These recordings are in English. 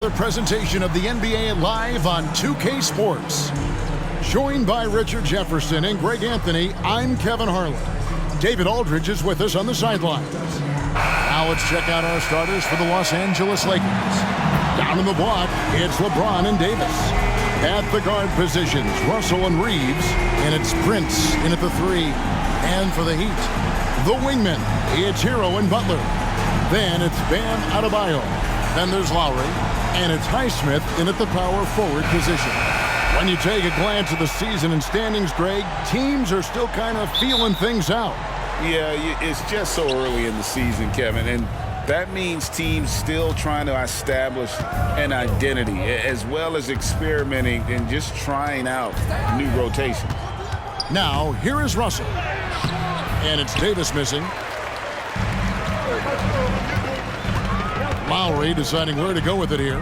The presentation of the NBA live on 2K Sports. Joined by Richard Jefferson and Greg Anthony, I'm Kevin Harlan. David Aldridge is with us on the sidelines. Now let's check out our starters for the Los Angeles Lakers. Down in the block, it's LeBron and Davis. At the guard positions, Russell and Reeves. And it's Prince in at the 3. And for the Heat, the wingmen, it's Hero and Butler. Then it's Bam Adebayo. Then there's Lowry. And it's Highsmith in at the power forward position. When you take a glance at the season and standings, Greg, teams are still kind of feeling things out. Yeah, it's just so early in the season, Kevin, and that means teams still trying to establish an identity as well as experimenting and just trying out new rotations. Now, here is Russell. And it's Davis missing. Lowry deciding where to go with it here.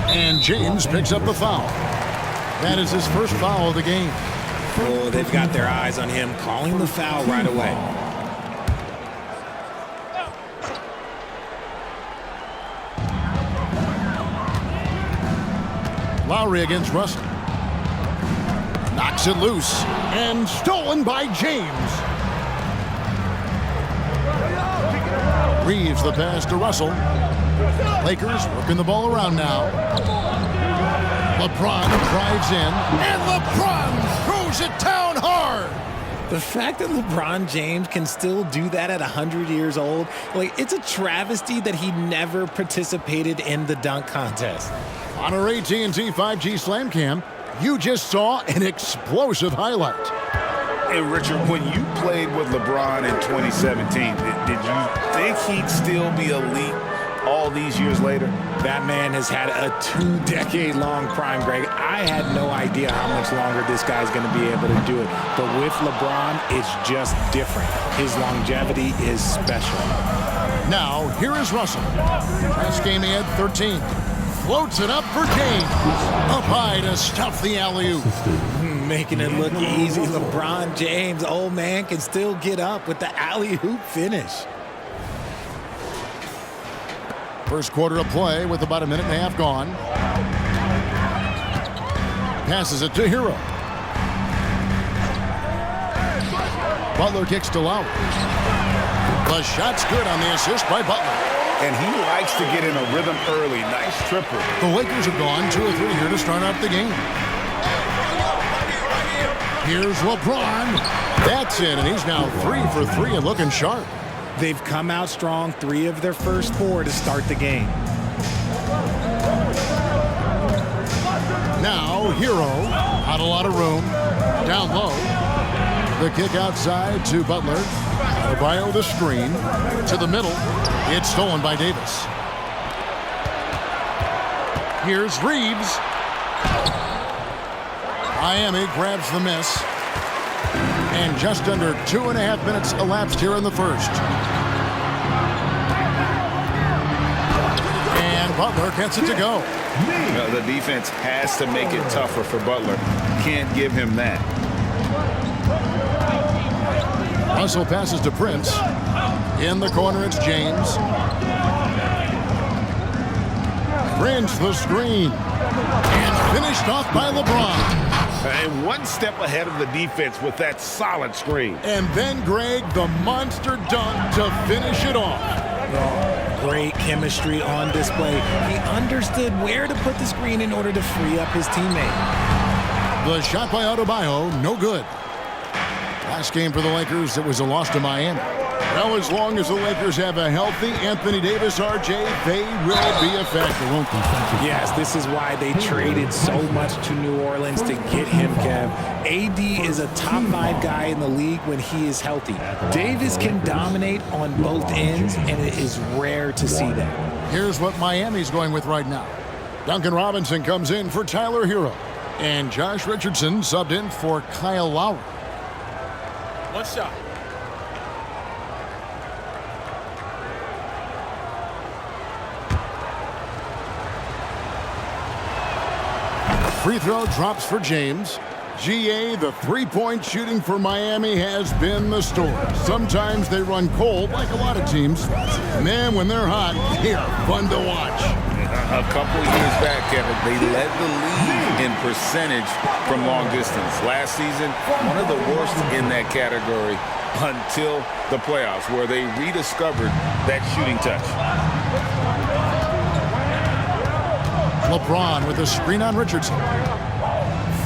And James picks up the foul. That is his first foul of the game. Oh, they've got their eyes on him, calling the foul right away. Lowry against Russell. Knocks it loose. And stolen by James. Reeves the pass to Russell. Lakers working the ball around now. LeBron drives in. And LeBron throws it down hard. The fact that LeBron James can still do that at 100 years old, like, it's a travesty that he never participated in the dunk contest. On our AT&T 5G Slam Cam, you just saw an explosive highlight. And Richard, when you played with LeBron in 2017, did you think he'd still be elite all these years later? That man has had a 2-decade-long prime, Greg. I had no idea how much longer this guy's going to be able to do it. But with LeBron, it's just different. His longevity is special. Now, here is Russell. Last game he had 13. Floats it up for James. Up high to stuff the alley-oop. Making it look easy. LeBron James, old man, can still get up with the alley-oop finish. First quarter of play with about a minute and a half gone. Passes it to Hero. Butler kicks to Lowry. The shot's good on the assist by Butler. And he likes to get in a rhythm early. Nice triple. The Lakers have gone 2 or 3 here to start out the game. Here's LeBron. That's in, and he's now 3 for 3 and looking sharp. They've come out strong, 3 of their first 4 to start the game. Now, Hero. Not a lot of room. Down low. The kick outside to Butler. Adebayo the screen. To the middle. It's stolen by Davis. Here's Reeves. Miami grabs the miss. And just under 2.5 minutes elapsed here in the first. And Butler gets it to go. The defense has to make it tougher for Butler. Can't give him that. Russell passes to Prince. In the corner, it's James. Prince the screen. And finished off by LeBron. And one step ahead of the defense with that solid screen. And then, Greg, the monster dunk to finish it off. Great chemistry on display. He understood where to put the screen in order to free up his teammate. The shot by Adebayo, no good. Last game for the Lakers, it was a loss to Miami. Well, as long as the Lakers have a healthy Anthony Davis, RJ, they will be a factor, won't they? Yes, this is why they traded so much to New Orleans to get him, Kev. AD is a top 5 guy in the league when he is healthy. Davis can dominate on both ends, and it is rare to see that. Here's what Miami's going with right now. Duncan Robinson comes in for Tyler Hero. And Josh Richardson subbed in for Kyle Lowry. One shot. Free throw drops for James. GA, the three-point shooting for Miami has been the story. Sometimes they run cold, like a lot of teams. Man, when they're hot, they are fun to watch. A couple years back, Kevin, they led the league in percentage from long distance. Last season, one of the worst in that category until the playoffs, where they rediscovered that shooting touch. LeBron with a screen on Richardson.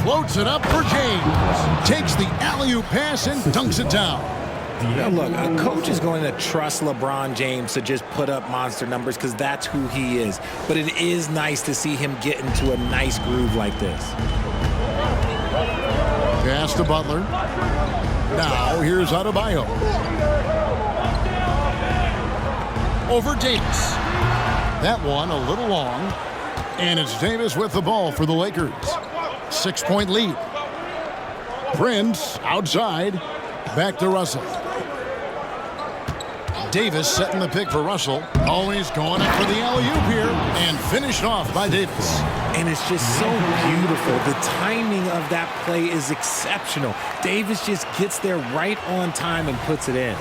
Floats it up for James. Takes the alley-oop pass and dunks it down. Now look, a coach is going to trust LeBron James to just put up monster numbers because that's who he is. But it is nice to see him get into a nice groove like this. Pass to Butler. Now here's Adebayo. Over Davis. That one a little long. And it's Davis with the ball for the Lakers. 6-point lead. Prince outside. Back to Russell. Davis setting the pick for Russell. Always going up for the alley-oop here. And finished off by Davis. And it's just so beautiful. The timing of that play is exceptional. Davis just gets there right on time and puts it in.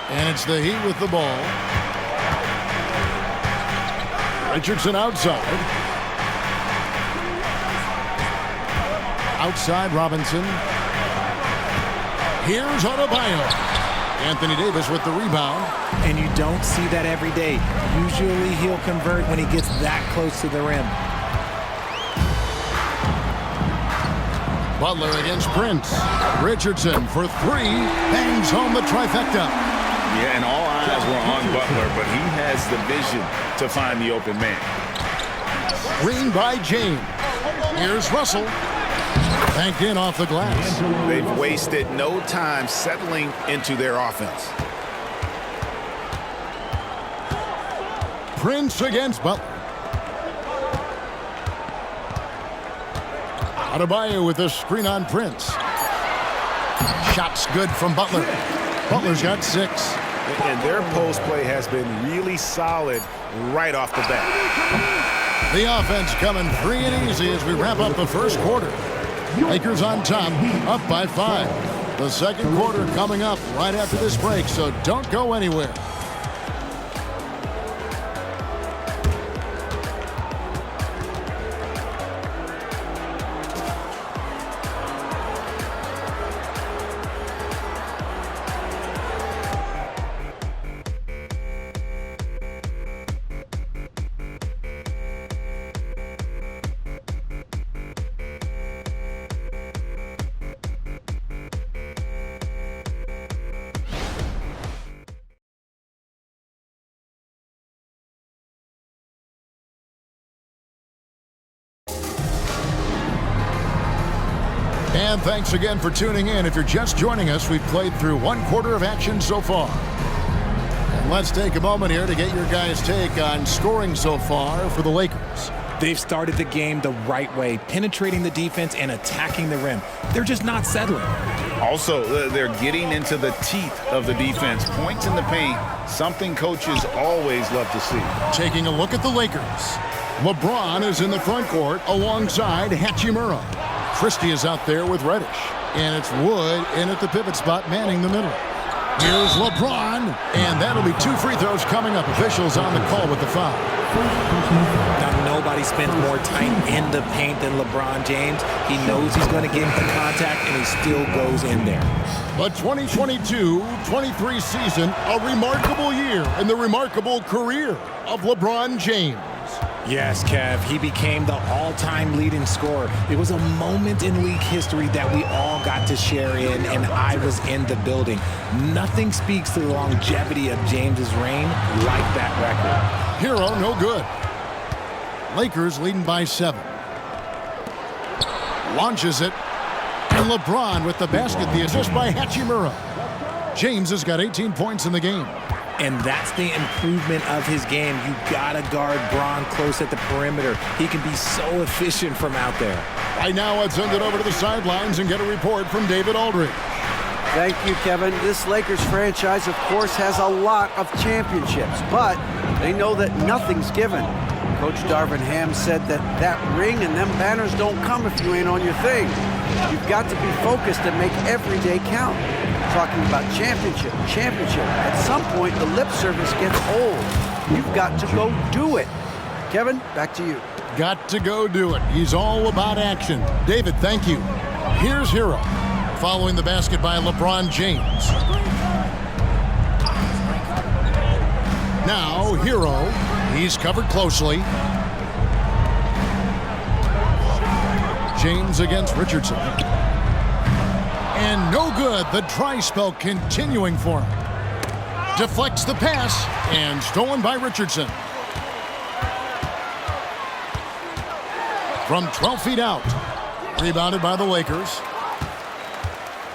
And it's the Heat with the ball. Richardson outside. Outside Robinson. Here's Adebayo. Anthony Davis with the rebound. And you don't see that every day. Usually he'll convert when he gets that close to the rim. Butler against Prince. Richardson for three. Bangs home the trifecta. Yeah, and all eyes were on Butler, but he has the vision to find the open man. Screen by James. Here's Russell. Banked in off the glass. They've wasted no time settling into their offense. Prince against Butler. Adebayo with a screen on Prince. Shots good from Butler. Butler's got 6. And their post play has been really solid right off the bat. The offense coming free and easy as we wrap up the first quarter. Lakers on top, up by 5. The second quarter coming up right after this break, so don't go anywhere. And thanks again for tuning in. If you're just joining us, we've played through one quarter of action so far. And let's take a moment here to get your guys' take on scoring so far for the Lakers. They've started the game the right way, penetrating the defense and attacking the rim. They're just not settling. Also, they're getting into the teeth of the defense. Points in the paint, something coaches always love to see. Taking a look at the Lakers. LeBron is in the front court alongside Hachimura. Christie is out there with Reddish. And it's Wood in at the pivot spot, manning the middle. Here's LeBron. And that'll be 2 free throws coming up. Officials on the call with the foul. Now, nobody spends more time in the paint than LeBron James. He knows he's going to get into contact, and he still goes in there. The 2022-23 season, a remarkable year in the remarkable career of LeBron James. Yes, Kev, he became the all-time leading scorer. It was a moment in league history that we all got to share in, and I was in the building. Nothing speaks to the longevity of James's reign like that record. Hero, no good. Lakers leading by 7. Launches it, and LeBron with the basket, the assist by Hachimura. James has got 18 points in the game. And that's the improvement of his game. You gotta guard Bron close at the perimeter. He can be so efficient from out there. Right now, let's send it over to the sidelines and get a report from David Aldridge. Thank you, Kevin. This Lakers franchise, of course, has a lot of championships, but they know that nothing's given. Coach Darvin Ham said that ring and them banners don't come if you ain't on your thing. You've got to be focused and make every day count. Talking about championship. At some point, the lip service gets old. You've got to go do it. Kevin, back to you. Got to go do it. He's all about action. David, thank you. Here's Hero. Following the basket by LeBron James. Now, Hero. He's covered closely. James against Richardson. And no good. The dry spell continuing for him. Deflects the pass and stolen by Richardson. From 12 feet out. Rebounded by the Lakers.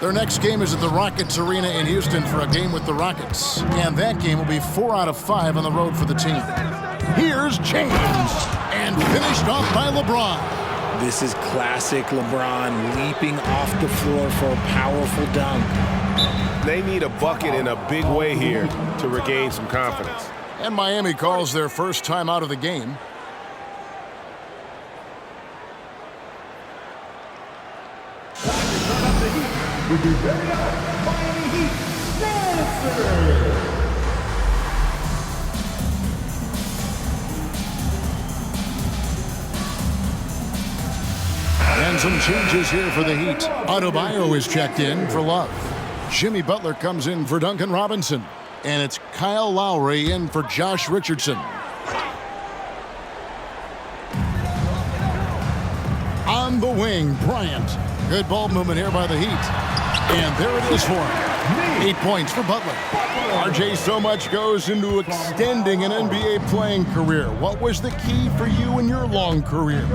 Their next game is at the Rockets Arena in Houston for a game with the Rockets. And that game will be 4 out of 5 on the road for the team. Here's James. And finished off by LeBron. This is classic LeBron leaping off the floor for a powerful dunk. They need a bucket in a big way here to regain some confidence. And Miami calls their first time out of the game. And some changes here for the Heat. Adebayo is checked in for Love. Jimmy Butler comes in for Duncan Robinson. And it's Kyle Lowry in for Josh Richardson. On the wing, Bryant. Good ball movement here by the Heat. And there it is for him. 8 points for Butler. RJ, so much goes into extending an NBA playing career. What was the key for you in your long career?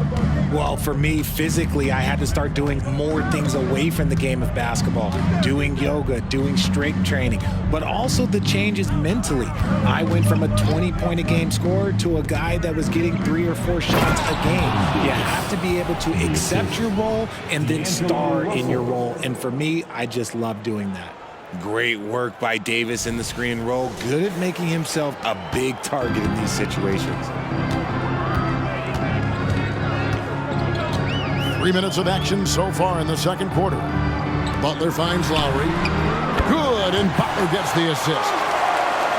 Well, for me, physically, I had to start doing more things away from the game of basketball. Doing yoga, doing strength training, but also the changes mentally. I went from a 20-point-a-game scorer to a guy that was getting 3 or 4 shots a game. You have to be able to accept your role and then star in your role. And for me, I just love doing that. Great work by Davis in the screen roll. Good at making himself a big target in these situations. 3 minutes of action so far in the second quarter. Butler finds Lowry. Good, and Butler gets the assist.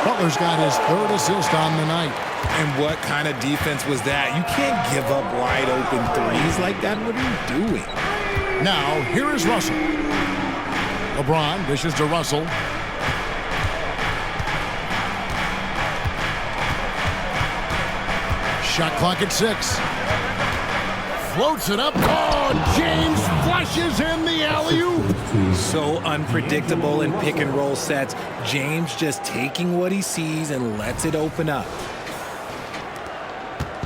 Butler's got his 3rd assist on the night. And what kind of defense was that? You can't give up wide open threes like that. What are you doing? Now, here is Russell. LeBron dishes to Russell. Shot clock at 6. Floats it up. Oh, James flushes in the alley-oop. So unpredictable in pick and roll sets. James just taking what he sees and lets it open up.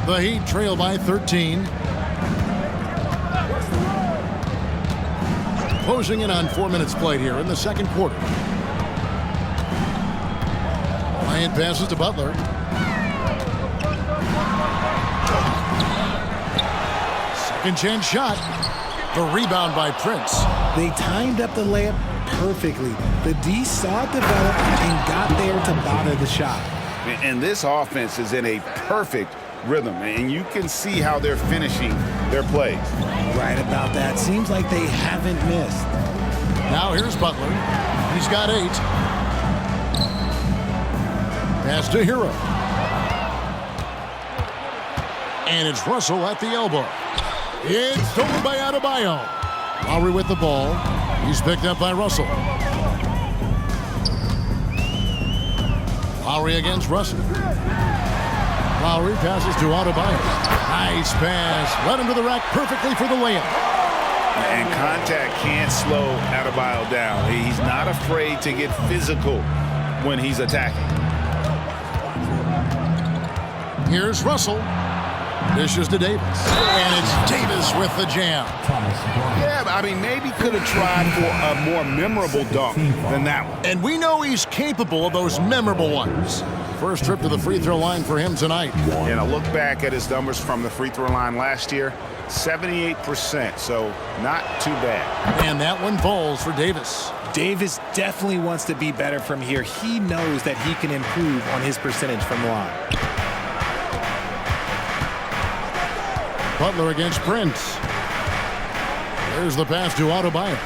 The Heat trail by 13. Closing in on 4 minutes played here in the second quarter. Bryant passes to Butler. Second chance shot. The rebound by Prince. They timed up the layup perfectly. The D saw it develop and got there to bother the shot. And this offense is in a perfect rhythm, and you can see how they're finishing their plays. Right about that. Seems like they haven't missed. Now here's Butler. He's got 8. Pass to Hero. And it's Russell at the elbow. It's stolen by Adebayo. Lowry with the ball. He's picked up by Russell. Lowry against Russell. Lowry passes to Adebayo. Nice pass. Led him to the rack perfectly for the layup. And contact can't slow Adebayo down. He's not afraid to get physical when he's attacking. Here's Russell. Dishes to Davis. And it's Davis with the jam. Yeah, I mean, maybe could have tried for a more memorable dunk than that one. And we know he's capable of those memorable ones. First trip to the free throw line for him tonight. And a look back at his numbers from the free throw line last year, 78%, so not too bad. And that one falls for Davis. Davis definitely wants to be better from here. He knows that he can improve on his percentage from the line. Butler against Prince. There's the pass to Adebayo.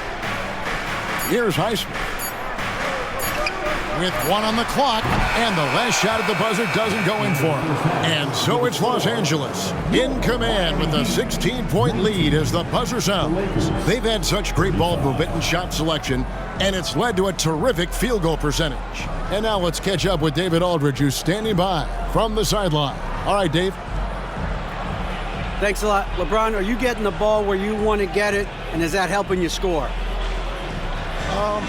Here's Highsmith. With 1 on the clock, and the last shot at the buzzer doesn't go in for him. And so it's Los Angeles in command with a 16-point lead as the buzzer sounds. They've had such great ball movement and shot selection, and it's led to a terrific field goal percentage. And now let's catch up with David Aldridge, who's standing by from the sideline. All right, Dave. Thanks a lot. LeBron, are you getting the ball where you want to get it, and is that helping you score?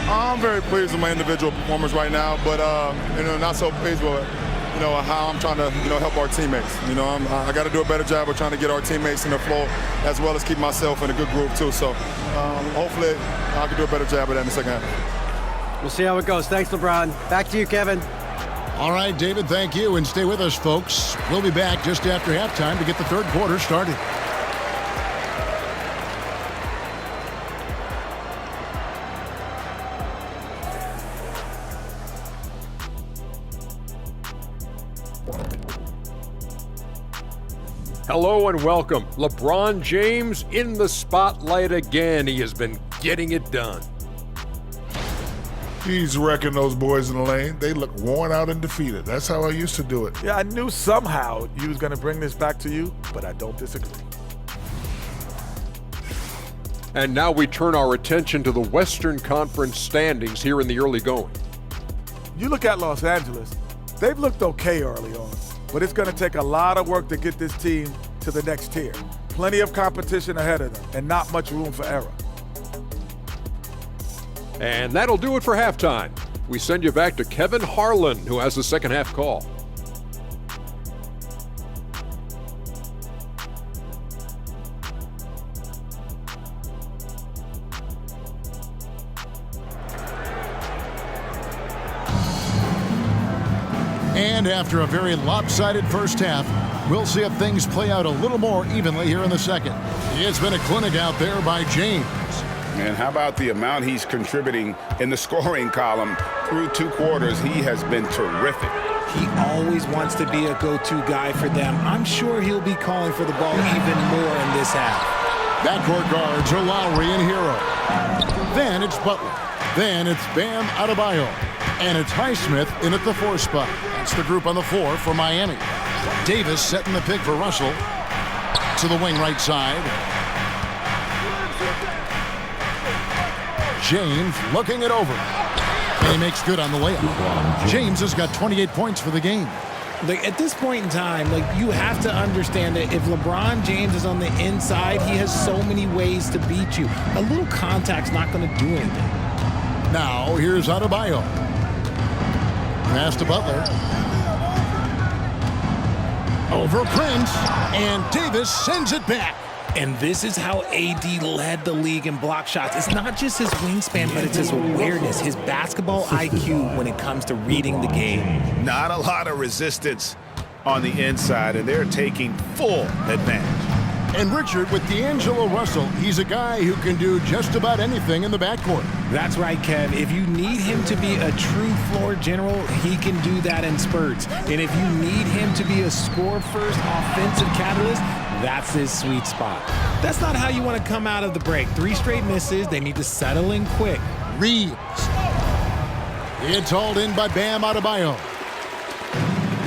I'm very pleased with my individual performance right now, but not so pleased with how I'm trying to help our teammates. I got to do a better job of trying to get our teammates in the flow, as well as keep myself in a good groove too. So hopefully I can do a better job of that in the second half. We'll see how it goes. Thanks, LeBron. Back to you, Kevin. All right, David, thank you, and stay with us, folks. We'll be back just after halftime to get the third quarter started. Hello and welcome. LeBron James in the spotlight again. He has been getting it done. He's wrecking those boys in the lane. They look worn out and defeated. That's how I used to do it. Yeah, I knew somehow you was going to bring this back to you, but I don't disagree. And now we turn our attention to the Western Conference standings here in the early going. You look at Los Angeles, they've looked okay early on, but it's going to take a lot of work to get this team to the next tier. Plenty of competition ahead of them and not much room for error. And that'll do it for halftime. We send you back to Kevin Harlan, who has the second half call. And after a very lopsided first half, we'll see if things play out a little more evenly here in the second. It's been a clinic out there by James. And how about the amount he's contributing in the scoring column through 2 quarters? He has been terrific. He always wants to be a go-to guy for them. I'm sure he'll be calling for the ball even more in this half. Backcourt guards are Lowry and Hero. Then it's Butler. Then it's Bam Adebayo. And it's Highsmith in at the 4 spot. That's the group on the floor for Miami. Davis setting the pick for Russell. To the wing right side. James looking it over. And he makes good on the layup. James has got 28 points for the game. At this point in time, you have to understand that if LeBron James is on the inside, he has so many ways to beat you. A little contact's not going to do anything. Now, here's Adebayo. Pass to Butler. Over Prince. And Davis sends it back. And this is how AD led the league in block shots. It's not just his wingspan, but it's his awareness, his basketball IQ when it comes to reading the game. Not a lot of resistance on the inside, and they're taking full advantage. And Richard, with D'Angelo Russell, he's a guy who can do just about anything in the backcourt. That's right, Kev. If you need him to be a true floor general, he can do that in spurts. And if you need him to be a score-first offensive catalyst, that's his sweet spot. That's not how you want to come out of the break. 3 straight misses. They need to settle in quick. Reeves. It's hauled in by Bam Adebayo.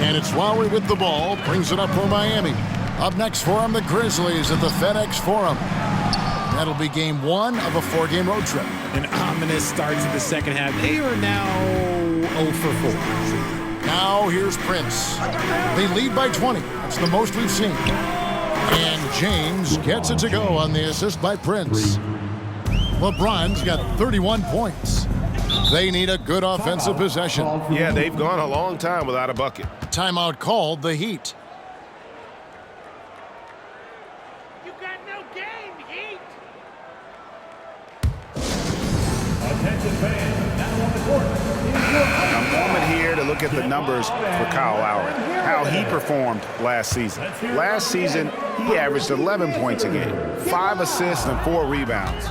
And it's Lowry with the ball. Brings it up for Miami. Up next for them, the Grizzlies at the FedEx Forum. That'll be game 1 of a 4-game road trip. An ominous start to the second half. They are now 0 for 4. Now here's Prince. They lead by 20. That's the most we've seen. And James gets it to go on the assist by Prince. LeBron's got 31 points. They need a good offensive possession. Yeah, they've gone a long time without a bucket. Timeout called, the Heat. You got no game, Heat! A moment here to look at the numbers for Kyle Lowry, how he performed last season. Last season, he averaged 11 points a game, 5 assists and 4 rebounds.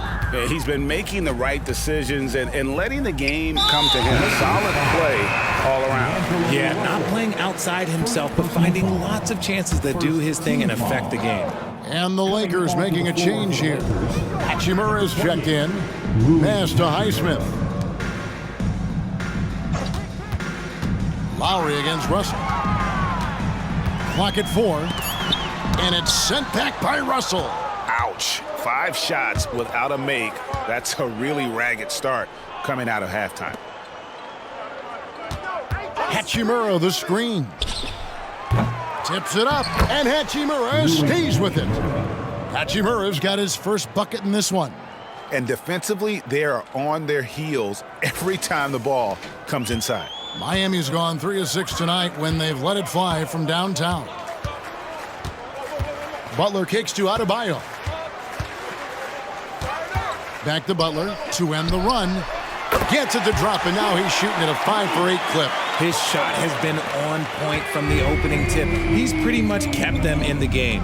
He's been making the right decisions and letting the game come to him. Solid play all around. Yeah, not playing outside himself, but finding lots of chances to do his thing and affect the game. And the Lakers making a change here. Hachimura is checked in. Pass to Highsmith. Lowry against Russell. Clock at 4. And it's sent back by Russell. Ouch. 5 shots without a make. That's a really ragged start coming out of halftime. Hachimura the screen. Tips it up, and Hachimura stays with it. Hachimura's got his first bucket in this one. And defensively, they are on their heels every time the ball comes inside. Miami's gone 3 of 6 tonight when they've let it fly from downtown. Butler kicks to Adebayo. Back to Butler to end the run. Gets it to drop, and now he's shooting at a 5 for 8 clip. His shot has been on point from the opening tip. He's pretty much kept them in the game.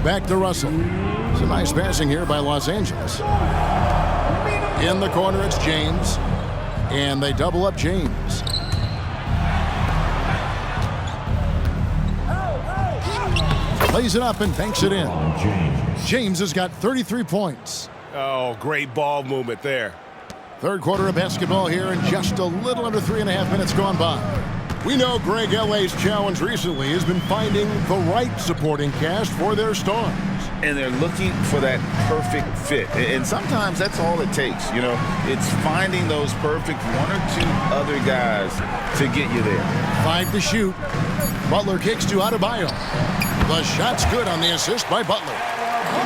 Back to Russell. It's a nice passing here by Los Angeles. In the corner, it's James. And they double up James. Plays it up and banks it in. James has got 33 points. Oh, great ball movement there. Third quarter of basketball here, and just a little under 3.5 minutes gone by. We know Greg L.A.'s challenge recently has been finding the right supporting cast for their stars. And they're looking for that perfect fit. And sometimes that's all it takes, you know. It's finding those perfect 1 or 2 other guys to get you there. 5 to shoot. Butler kicks to Adebayo. The shot's good on the assist by Butler.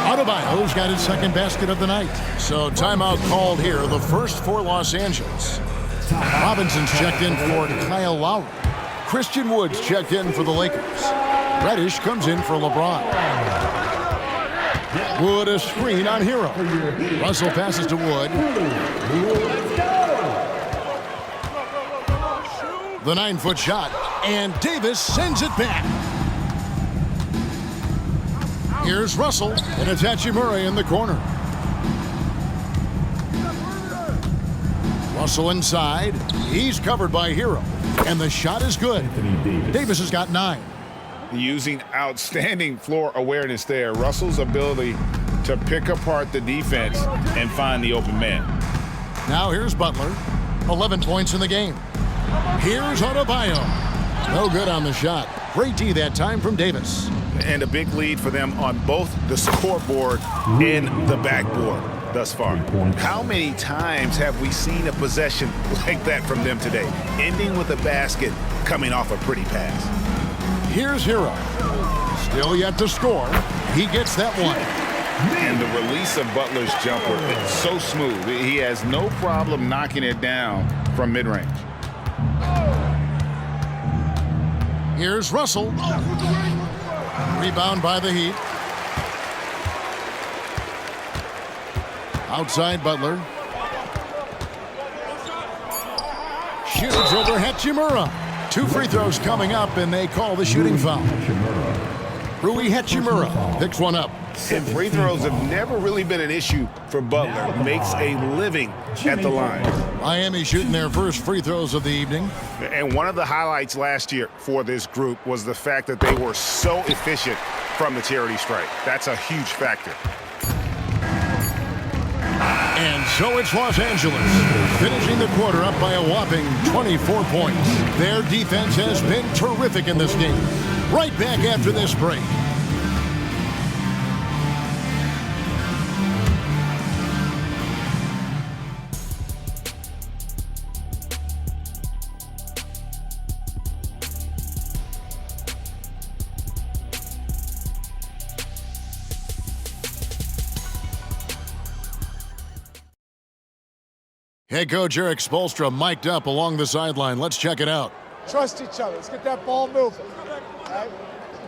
Adebayo's got his second basket of the night. So timeout called here, the first for Los Angeles. Robinson's checked in for Kyle Lowry. Christian Wood's checked in for the Lakers. Reddish comes in for LeBron. Wood a screen on Hero. Russell passes to Wood. The 9-foot shot, and Davis sends it back. Here's Russell, and it's Hachimura in the corner. Russell inside. He's covered by Hero, and the shot is good. Davis has got 9. Using outstanding floor awareness there. Russell's ability to pick apart the defense and find the open man. Now here's Butler. 11 points in the game. Here's Adebayo. No good on the shot. Great D that time from Davis. And a big lead for them on both the scoreboard and the backboard thus far. How many times have we seen a possession like that from them today, ending with a basket coming off a pretty pass? Here's Hero. Still yet to score. He gets that one. And the release of Butler's jumper is so smooth. He has no problem knocking it down from mid-range. Here's Russell. Rebound by the Heat. Outside Butler. Shoots over Hachimura. 2 free throws coming up, and they call the shooting foul. Rui Hachimura picks one up. And free throws have never really been an issue for Butler. Makes a living at the line. Miami shooting their first free throws of the evening. And one of the highlights last year for this group was the fact that they were so efficient from the charity stripe. That's a huge factor. And so it's Los Angeles, finishing the quarter up by a whopping 24 points. Their defense has been terrific in this game. Right back after this break. Head coach Eric Spoelstra mic'd up along the sideline. Let's check it out. Trust each other. Let's get that ball moving. Right?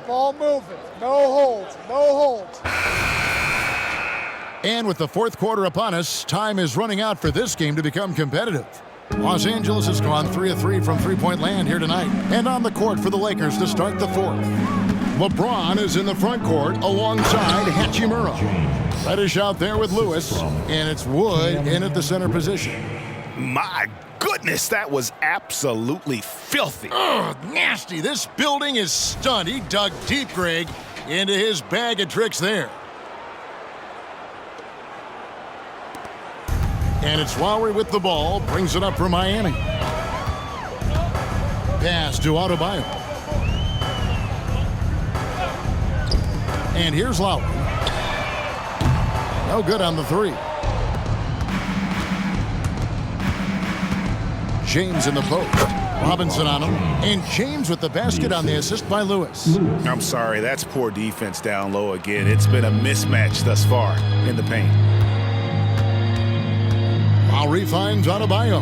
Ball moving. No holds. No holds. And with the fourth quarter upon us, time is running out for this game to become competitive. Los Angeles has gone 3 of 3 from three-point land here tonight. And on the court for the Lakers to start the fourth. LeBron is in the front court alongside Hachimura. Reddish out there with Lewis, and it's Wood in at the center position. My goodness, that was absolutely filthy. Ugh, nasty. This building is stunned. He dug deep, Greg. Into his bag of tricks there. And it's Lowry with the ball. Brings it up for Miami. Pass to Adebayo. And here's Lowry. No good on the three. James in the post. Robinson on him. And James with the basket on the assist by Lewis. I'm sorry, that's poor defense down low again. It's been a mismatch thus far in the paint. Lowry finds Adebayo.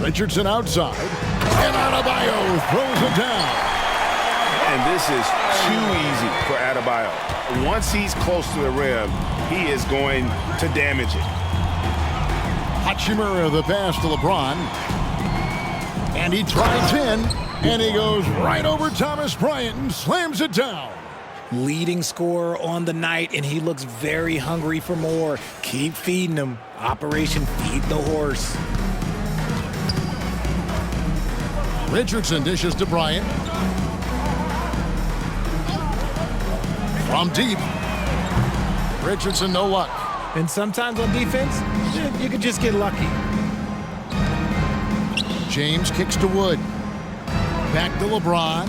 Richardson outside. And Adebayo throws it down. And this is too easy for Adebayo. Once he's close to the rim, he is going to damage it. Hachimura the pass to LeBron. And he drives in. And he goes right over Thomas Bryant and slams it down. Leading scorer on the night, and he looks very hungry for more. Keep feeding him. Operation Feed the Horse. Richardson dishes to Bryant. From deep. Richardson, no luck. And sometimes on defense, you can just get lucky. James kicks to Wood. Back to LeBron.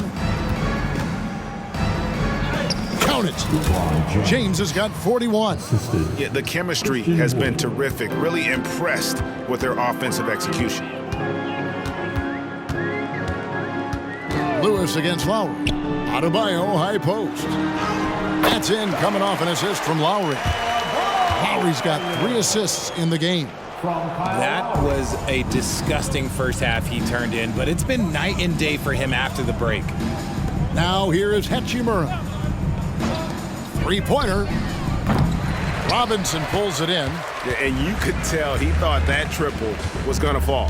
Count it. James has got 41. Yeah, the chemistry has been terrific. Really impressed with their offensive execution. Lewis against Lowry. Adebayo, high post. That's in, coming off an assist from Lowry. Lowry's got 3 assists in the game. That was a disgusting first half he turned in, but it's been night and day for him after the break. Now here is Hachimura. Three-pointer. Robinson pulls it in. Yeah, and you could tell he thought that triple was going to fall.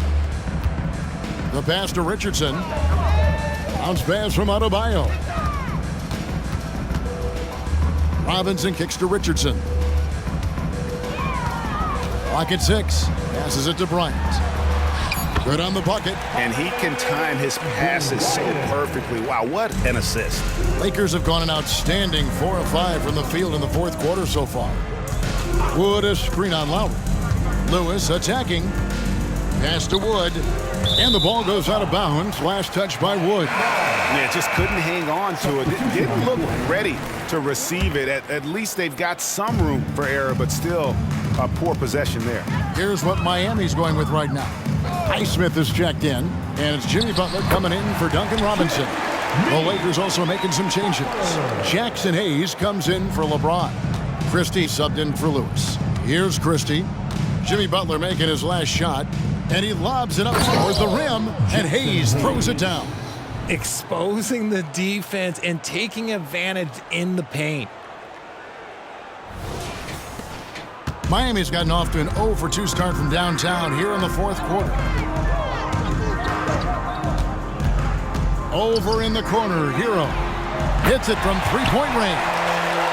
The pass to Richardson. Bounce pass from Adebayo. Robinson kicks to Richardson. Clock at 6. Passes it to Bryant. Good on the bucket. And he can time his passes so perfectly. Wow, what an assist. Lakers have gone an outstanding 4 of 5 from the field in the fourth quarter so far. Wood a screen on Lowry. Lewis attacking. Pass to Wood. And the ball goes out of bounds. Last touch by Wood. Yeah, just couldn't hang on to it. Didn't look ready to receive it. At least they've got some room for error, but still a poor possession there. Here's what Miami's going with right now. Highsmith is checked in, and it's Jimmy Butler coming in for Duncan Robinson. The Lakers also making some changes. Jackson Hayes comes in for LeBron. Christie subbed in for Lewis. Here's Christie. Jimmy Butler making his last shot, and he lobs it up toward the rim, and Hayes throws it down. Exposing the defense and taking advantage in the paint. Miami's gotten off to an 0 for 2 start from downtown here in the fourth quarter. Over in the corner, Hero hits it from three-point range.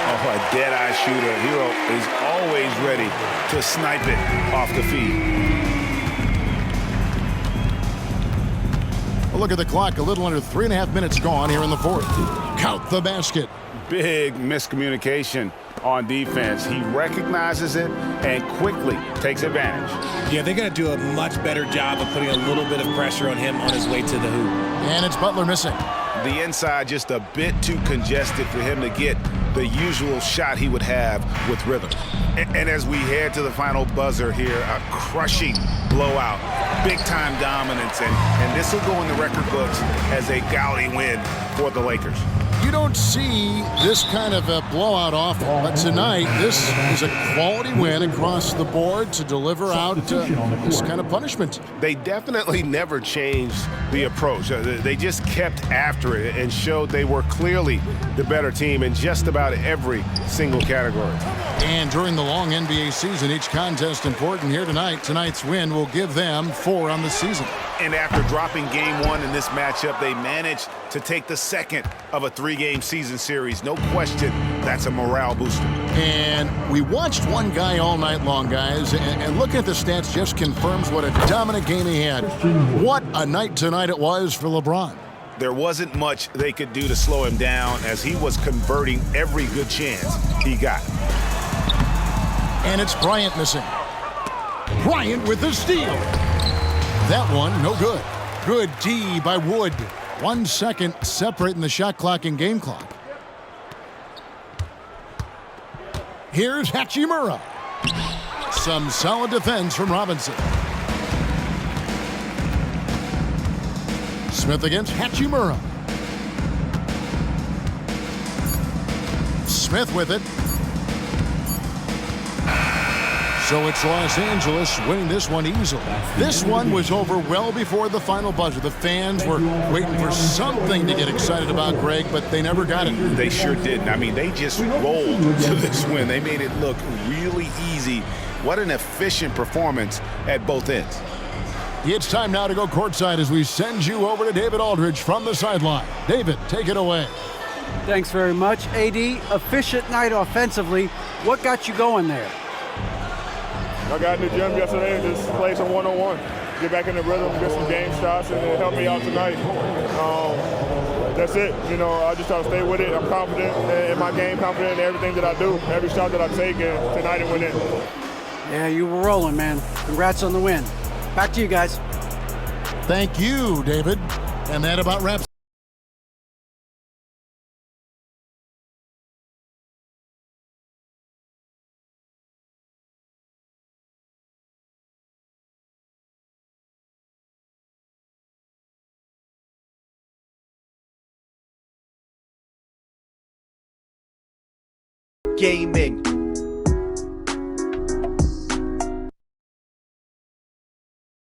Oh, a dead-eye shooter. Hero is always ready to snipe it off the feed. Well, look at the clock. A little under 3.5 minutes gone here in the fourth. Count the basket. Big miscommunication on defense. He recognizes it and quickly takes advantage. Yeah, they're going to do a much better job of putting a little bit of pressure on him on his way to the hoop. And it's Butler missing. The inside just a bit too congested for him to get the usual shot he would have with rhythm. And as we head to the final buzzer here, a crushing blowout, big-time dominance, and this will go in the record books as a gaudy win for the Lakers. You don't see this kind of a blowout often, but tonight this is a quality win across the board to deliver out this kind of punishment. They definitely never changed the approach. They just kept after it and showed they were clearly the better team in just about every single category. And during the long NBA season, each contest important here tonight. Tonight's win will give them 4 on the season. And after dropping game 1 in this matchup, they managed to take the second of a 3-game season series. No question, that's a morale booster. And we watched one guy all night long, guys, and looking at the stats just confirms what a dominant game he had. What a night tonight it was for LeBron. there wasn't much they could do to slow him down as he was converting every good chance he got. And it's Bryant missing. Bryant with the steal. That one, no good. Good D by Wood. 1 second separating the shot clock and game clock. Here's Hachimura. Some solid defense from Robinson. Smith against Hachimura. Smith with it. So it's Los Angeles winning this one easily. This one was over well before the final buzzer. The fans were waiting for something to get excited about, Greg, but they never got it. They sure didn't. I mean, they just rolled to this win. They made it look really easy. What an efficient performance at both ends. It's time now to go courtside as we send you over to David Aldridge from the sideline. David, take it away. Thanks very much, AD. Efficient night offensively. What got you going there? I got in the gym yesterday and just played some one-on-one. Get back in the rhythm, get some game shots, and it helped me out tonight. That's it. You know, I just try to stay with it. I'm confident in my game, confident in everything that I do, every shot that I take, and tonight it went in. Yeah, you were rolling, man. Congrats on the win. Back to you guys. Thank you, David. And that about wraps Gaming.